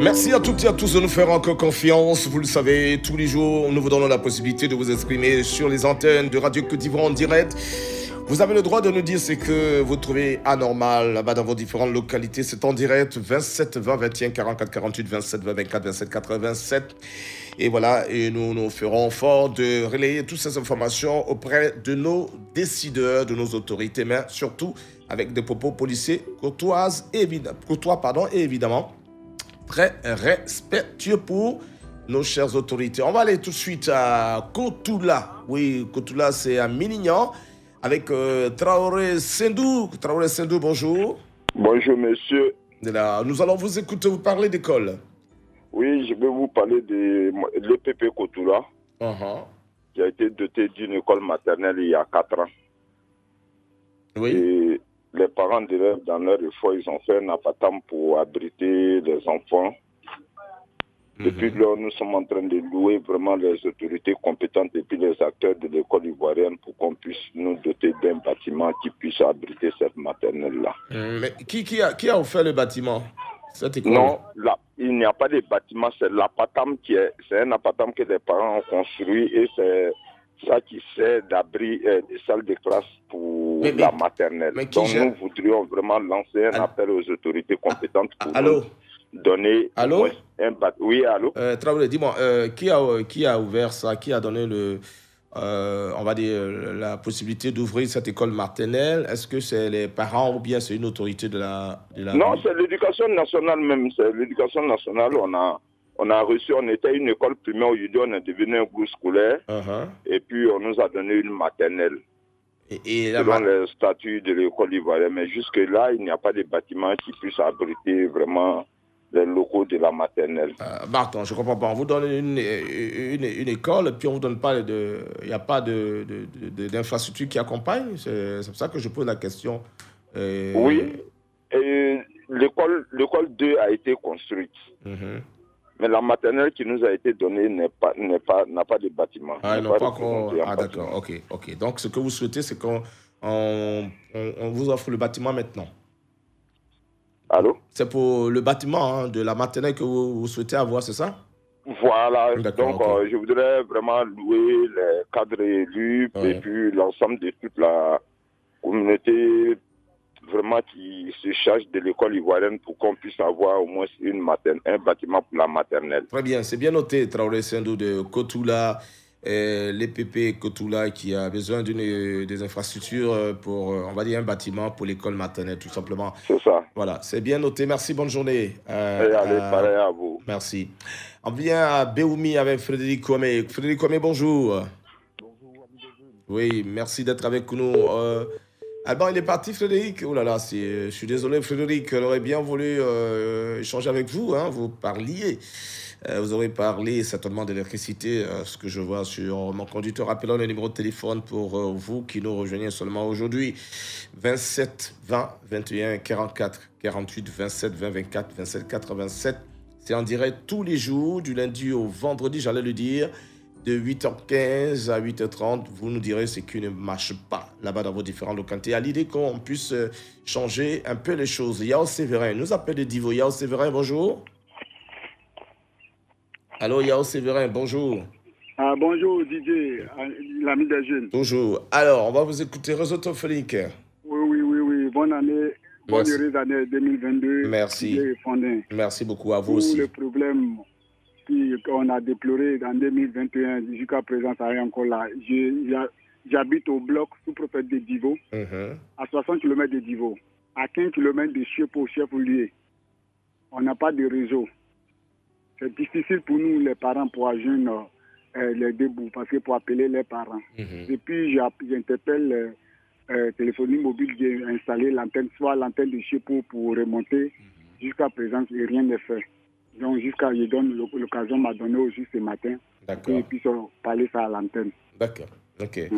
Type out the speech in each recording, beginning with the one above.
Merci à toutes et à tous de nous faire encore confiance. Vous le savez, tous les jours, nous vous donnons la possibilité de vous exprimer sur les antennes de Radio Côte d'Ivoire en direct. Vous avez le droit de nous dire ce que vous trouvez anormal là-bas dans vos différentes localités. C'est en direct 27 20 21 44 48 27 20 24 27 87. Et voilà, et nous ferons fort de relayer toutes ces informations auprès de nos décideurs, de nos autorités, mais surtout avec des propos policiers courtois, et évidemment très respectueux pour nos chères autorités. On va aller tout de suite à Kotoula. Oui, Kotoula, c'est à Milignan avec Traoré Sendou. Traoré Sendou, bonjour. Bonjour, monsieur. Là, nous allons vous écouter, vous parler d'école. Oui, je vais vous parler de l'EPP Kotoula, qui a été doté d'une école maternelle il y a 4 ans. Oui. Et les parents d'élèves, dans leur effort, ils ont fait un apatam pour abriter les enfants. Depuis lors, nous sommes en train de louer vraiment les autorités compétentes et puis les acteurs de l'école ivoirienne pour qu'on puisse nous doter d'un bâtiment qui puisse abriter cette maternelle-là. Mais qui a offert le bâtiment, cette école? Non, là, il n'y a pas de bâtiment, c'est l'apatam c'est un apatam que les parents ont construit et c'est ça qui sert d'abri des salles de classe pour la maternelle. Donc nous voudrions vraiment lancer un appel aux autorités compétentes pour donner un bâtiment. Oui, allô? Traoré, dis-moi, qui a ouvert ça? Qui a donné on va dire, la possibilité d'ouvrir cette école maternelle? Est-ce que c'est les parents ou bien c'est une autorité de la Non, c'est l'éducation nationale même. C'est l'éducation nationale. On a reçu, on était une école primaire, aujourd'hui on est devenu un groupe scolaire. Et puis on nous a donné une maternelle. Et selon les statuts de l'école ivoirienne. Mais jusque-là, il n'y a pas de bâtiment qui puisse abriter vraiment les locaux de la maternelle. Barton, je ne comprends pas. On vous donne une école, puis on ne vous donne pas il n'y a pas d'infrastructure qui accompagne. C'est pour ça que je pose la question. Oui. L'école 2 a été construite. Mais la maternelle qui nous a été donnée n'a pas de bâtiment. D'accord. Ok. Donc, ce que vous souhaitez, c'est qu'on vous offre le bâtiment maintenant. Allô? C'est pour le bâtiment de la maternelle que vous souhaitez avoir, c'est ça? Voilà. Donc, je voudrais vraiment louer les cadres élus et puis l'ensemble de toute la communauté vraiment qui se charge de l'école ivoirienne pour qu'on puisse avoir au moins un bâtiment pour la maternelle. Très bien, c'est bien noté, Traoré Sendou de Kotoula, l'EPP Kotoula qui a besoin des infrastructures pour, on va dire, un bâtiment pour l'école maternelle, tout simplement. C'est ça. Voilà, c'est bien noté. Merci, bonne journée. Allez, pareil à vous. Merci. On vient à Béoumi avec Frédéric Kwame. Frédéric Kwame, bonjour. Bonjour, oui, merci d'être avec nous. Alban, il est parti, Frédéric. Oh là là, je suis désolé, Frédéric. On aurait bien voulu échanger avec vous. Vous parliez. Vous aurez parlé certainement d'électricité, ce que je vois sur mon conducteur. Rappelons le numéro de téléphone pour vous qui nous rejoignez seulement aujourd'hui. 27 20 21 44 48 27 20 24 27 87. C'est en direct tous les jours, du lundi au vendredi, j'allais le dire. De 8h15 à 8h30, vous nous direz ce qui ne marche pas là-bas dans vos différentes localités. À l'idée qu'on puisse changer un peu les choses. Yao Séverin nous appelle de Divo. Yao Séverin, bonjour. Allô, Yao Séverin, bonjour. Bonjour, DJ, l'ami des jeunes. Bonjour. Alors, on va vous écouter. Réseau téléphonique. Oui. Bonne année. Bonne heureuse année 2022. Merci. Merci beaucoup à vous aussi. Le problème qu'on a déploré en 2021, jusqu'à présent, ça est encore là. J'habite au bloc sous-préfet de Divo, à 60 km de Divo, à 15 km de Chiepo, chef-lieu. On n'a pas de réseau. C'est difficile pour nous, les parents, pour agir les débouts, parce que pour appeler les parents. Et puis, j'interpelle téléphonie mobile, j'ai installé l'antenne, soit l'antenne de Chiepo pour remonter. Jusqu'à présent, rien n'est fait. Donc, je donne l'occasion m'a donné aussi ce matin. D'accord. Et puis, parler ça à l'antenne. D'accord. Ok.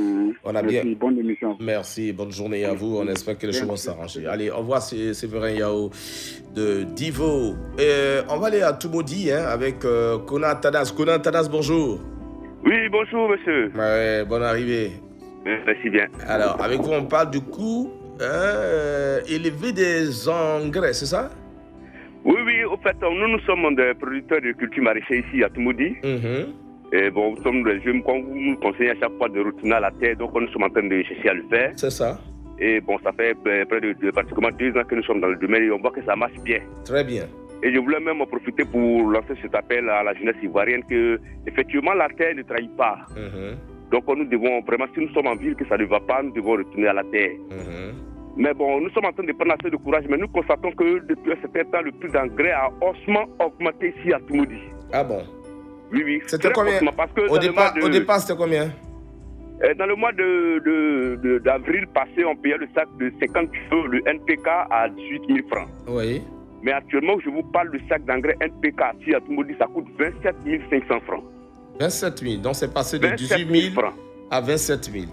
On a merci, bonne émission. Merci, bonne journée à vous. On espère que les choses vont s'arranger. Allez, au revoir, c'est Séverin Yao de Divo. On va aller à Toumoudi avec Kona Tadas. Kona Tadas, bonjour. Oui, bonjour, monsieur. Ouais, bonne arrivée. Merci bien. Alors, avec vous, on parle du coût élevé des engrais, c'est ça? Oui, fait, nous sommes des producteurs de culture maraîchère ici à Toumoudi. Et bon, nous sommes des jeunes, comme vous nous conseillez à chaque fois de retourner à la terre, donc nous sommes en train de chercher à le faire. C'est ça. Et bon, ça fait près de pratiquement 2 ans que nous sommes dans le domaine et on voit que ça marche bien. Très bien. Et je voulais même en profiter pour lancer cet appel à la jeunesse ivoirienne que, effectivement, la terre ne trahit pas. Donc nous devons vraiment, si nous sommes en ville, que ça ne va pas, nous devons retourner à la terre. Mais bon, nous sommes en train de prendre assez de courage, mais nous constatons que depuis un certain temps, le prix d'engrais a haussement augmenté ici à Toumoudi. Ah bon? Oui, oui. C'était combien? Parce que au départ, c'était combien? Dans le mois d'avril passé, on payait le sac de 50 kg, le NPK, à 18 000 francs. Oui. Mais actuellement, je vous parle, le sac d'engrais NPK ici à Toumoudi, ça coûte 27 500 francs. 27 000, donc c'est passé de 18 000 francs à 27 000.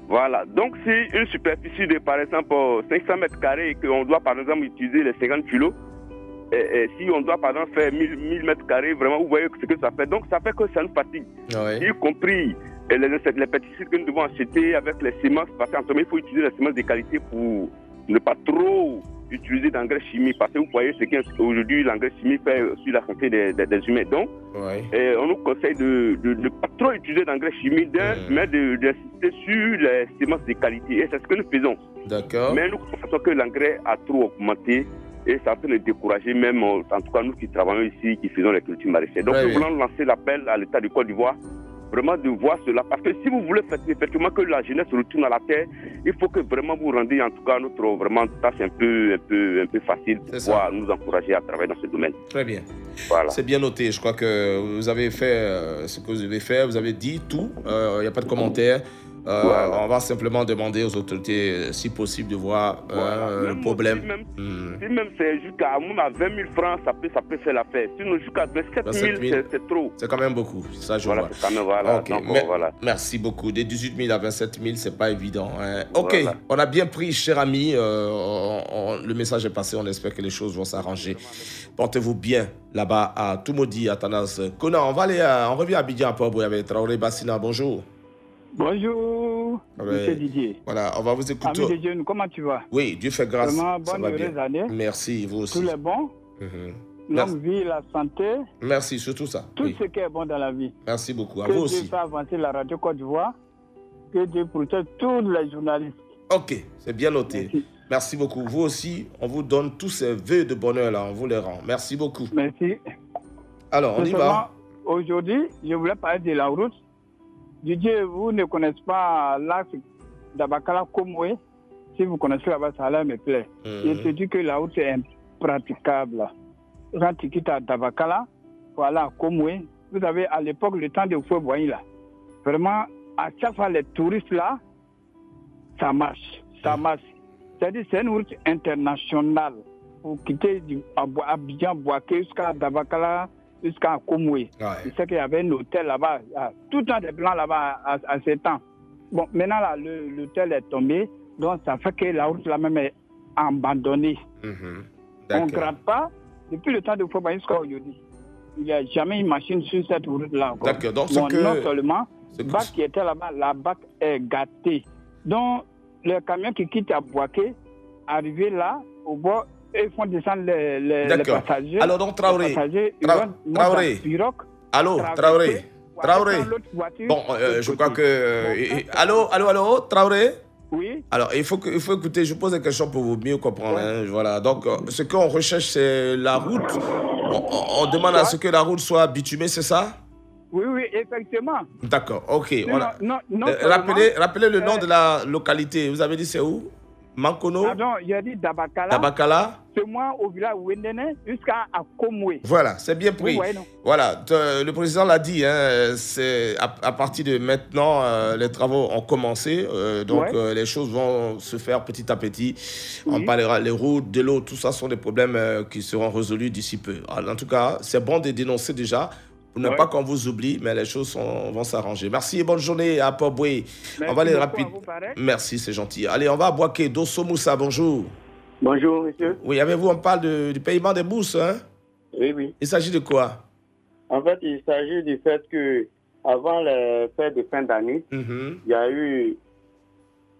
Voilà, donc si une superficie de par exemple 500 mètres carrés et qu'on doit par exemple utiliser les 50 kilos, et si on doit par exemple faire 1000 mètres carrés, vraiment vous voyez ce que ça fait. Donc ça fait que ça nous fatigue, y compris les pesticides que nous devons acheter avec les semences, parce qu'en il faut utiliser les semences de qualité pour ne pas trop utiliser d'engrais chimiques, parce que vous voyez ce qu'aujourd'hui l'engrais chimique fait sur la santé des humains. Donc, on nous conseille de ne pas trop utiliser d'engrais chimiques, mais d'insister sur les semences de qualité. Et c'est ce que nous faisons. D'accord. Mais nous constatons que l'engrais a trop augmenté et ça peut nous décourager, même en tout cas nous qui travaillons ici, qui faisons les cultures maraîchères. Donc, nous voulons lancer l'appel à l'État de Côte d'Ivoire, vraiment de voir cela, parce que si vous voulez effectivement que la jeunesse retourne à la terre, il faut que vraiment vous rendiez en tout cas notre vraiment tâche un peu facile pour pouvoir nous encourager à travailler dans ce domaine. Très bien. Voilà. C'est bien noté. Je crois que vous avez fait ce que vous devez faire. Vous avez dit tout. Il n'y a pas de commentaire. On va simplement demander aux autorités, si possible, de voir le problème. Si même c'est jusqu'à 20 000 francs, ça peut faire l'affaire. Sinon, jusqu'à 27 000, c'est trop. C'est quand même beaucoup. Ça, je vois. Quand même, voilà. Okay. Donc, voilà. Merci beaucoup. Des 18 000 à 27 000, c'est pas évident. Ok, on a bien pris, cher ami. Le message est passé. On espère que les choses vont s'arranger. Portez-vous bien là-bas à Toumoudi, à Tanas Kona. On revient à Abidjan à Port-Bouy avec Traoré Bassina. Bonjour. Bonjour, monsieur Didier. Voilà, on va vous écouter. Ami de Dieu, comment tu vas? Oui, Dieu fait grâce. Vraiment, bonne heureuse année. Merci, vous aussi. Tout le bon. Longue vie, la santé. Merci, surtout ça. Tout ce qui est bon dans la vie. Merci beaucoup, à vous aussi. Que Dieu fasse avancer la radio Côte d'Ivoire. Que Dieu protège tous les journalistes. Ok, c'est bien noté. Merci beaucoup. Vous aussi, on vous donne tous ces vœux de bonheur là, on vous les rend. Merci beaucoup. Merci. Alors, on y va. Aujourd'hui, je voulais parler de la route. Didier, vous ne connaissez pas l'axe d'Abakala-Komoué. Si vous connaissez là-bas, ça allait me plaire. Je te dis que la route est impraticable. Quand tu quittes à Dabakala, voilà, Komoué, vous avez à l'époque le temps de Fouet-Boigny là. Vraiment, à chaque fois, les touristes là, ça marche. Ça marche. C'est-à-dire c'est une route internationale. Pour quitter Abidjan, Boaké jusqu'à Dabakala, jusqu'à Komoué. Je sais qu'il y avait un hôtel là-bas, tout le temps des plans là-bas à ce temps. Bon, maintenant là, l'hôtel est tombé, donc ça fait que la route là-même est abandonnée. On ne gratte pas depuis le temps de Fouet-Boigny jusqu'à aujourd'hui. Il n'y a jamais une machine sur cette route-là. D'accord, donc non seulement, la BAC qui était là-bas, la BAC est gâtée. Donc, les camions qui quittent à Boaké, arrivés là, au bord, ils font descendre les passagers. Alors donc Traoré. Traoré. Bon, je crois que... Allô, Traoré? Oui. Alors, il faut écouter, je pose des questions pour vous mieux comprendre. Hein, voilà, donc ce qu'on recherche, c'est la route. On demande à ce que la route soit bitumée, c'est ça? Oui, effectivement. D'accord, ok. Non, rappelez le nom de la localité. Vous avez dit c'est où? Mankono? Pardon, il a dit Dabakala. Dabakala? C'est moi au village Wendene jusqu'à Komoué. Voilà, c'est bien pris. Voilà, le président l'a dit, hein, c'est à partir de maintenant, les travaux ont commencé. Donc, les choses vont se faire petit à petit. On parlera les routes, de l'eau, tout ça sont des problèmes qui seront résolus d'ici peu. Alors, en tout cas, c'est bon de dénoncer déjà. Pour ne pas qu'on vous oublie, mais les choses vont s'arranger. Merci et bonne journée à Port-Bouy. On va aller rapide. Merci, c'est gentil. Allez, on va à Boaké. Dosso Moussa, bonjour. Bonjour, monsieur. Oui, avec vous, on parle du paiement des bourses, hein? Oui. Il s'agit de quoi? En fait, il s'agit du fait que avant les fêtes de fin d'année, il y a eu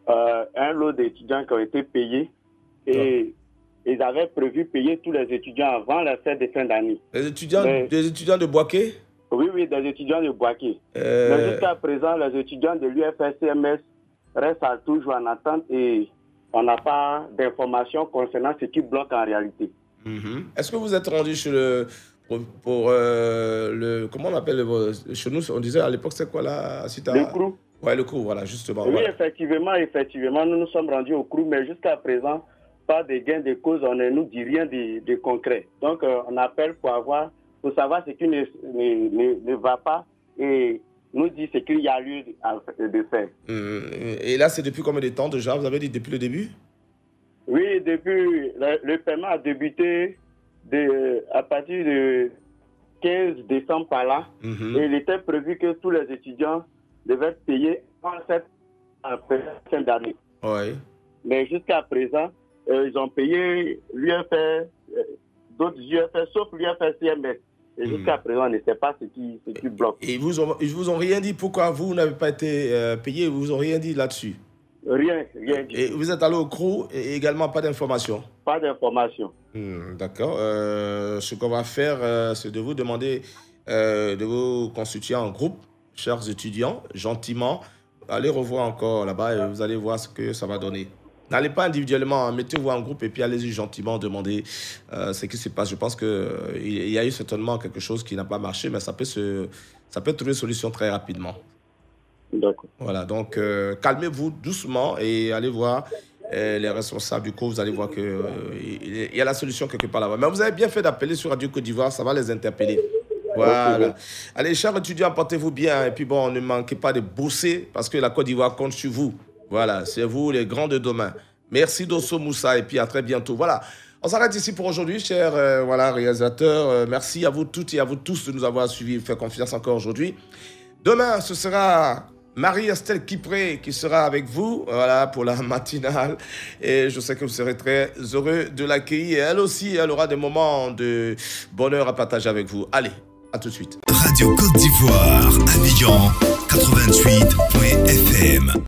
un lot d'étudiants qui ont été payés et ils avaient prévu payer tous les étudiants avant la fête de fin d'année. Des étudiants de Boaké? Oui, des étudiants de Boaké. Mais jusqu'à présent, les étudiants de l'UFR-CMS restent toujours en attente et on n'a pas d'informations concernant ce qui bloque en réalité. Est-ce que vous êtes rendu chez le... comment on appelle chez nous, on disait à l'époque, c'est quoi là? Le CROU. Oui, le CROU, voilà, justement. Oui, voilà. effectivement, nous nous sommes rendus au CROU, mais jusqu'à présent, pas de gain de cause, on ne nous dit rien de concret. Donc, on appelle pour savoir ce qui ne va pas et nous dit ce qu'il y a lieu de faire. Et là, c'est depuis combien de temps déjà? Vous avez dit depuis le début? Oui, depuis le paiement a débuté à partir de 15 décembre par là. Et il était prévu que tous les étudiants devaient payer en cette fin d'année. Oui. Mais jusqu'à présent, ils ont payé l'UFR, d'autres UFR, sauf l'UFR CMS. Et jusqu'à présent, on ne sait pas ce qui bloque. Et ils vous ont rien dit pourquoi vous n'avez pas été payé? Ils vous ont rien dit là-dessus? Rien. Et vous êtes allé au CROU et également pas d'informations? Pas d'informations. D'accord. Ce qu'on va faire, c'est de vous demander de vous constituer en groupe, chers étudiants, gentiment. Allez revoir encore là-bas et vous allez voir ce que ça va donner. N'allez pas individuellement, mettez-vous en groupe et puis allez-y gentiment demander ce qui se passe. Je pense qu'il y a eu certainement quelque chose qui n'a pas marché, mais ça peut trouver une solution très rapidement. D'accord. Voilà, donc calmez-vous doucement et allez voir les responsables du cours. Vous allez voir qu'il y a la solution quelque part là-bas. Mais vous avez bien fait d'appeler sur Radio Côte d'Ivoire, ça va les interpeller. Voilà. Allez, chers étudiants, portez-vous bien. Et puis bon, ne manquez pas de bosser parce que la Côte d'Ivoire compte sur vous. Voilà, c'est vous les grands de demain. Merci Dosso Moussa et puis à très bientôt. Voilà, on s'arrête ici pour aujourd'hui, chers réalisateurs. Merci à vous toutes et à vous tous de nous avoir suivis, fait confiance encore aujourd'hui. Demain, ce sera Marie-Estelle Kipré qui sera avec vous, voilà, pour la matinale. Et je sais que vous serez très heureux de l'accueillir. Et elle aussi, elle aura des moments de bonheur à partager avec vous. Allez, à tout de suite. Radio Côte d'Ivoire, Abidjan, 88.fm.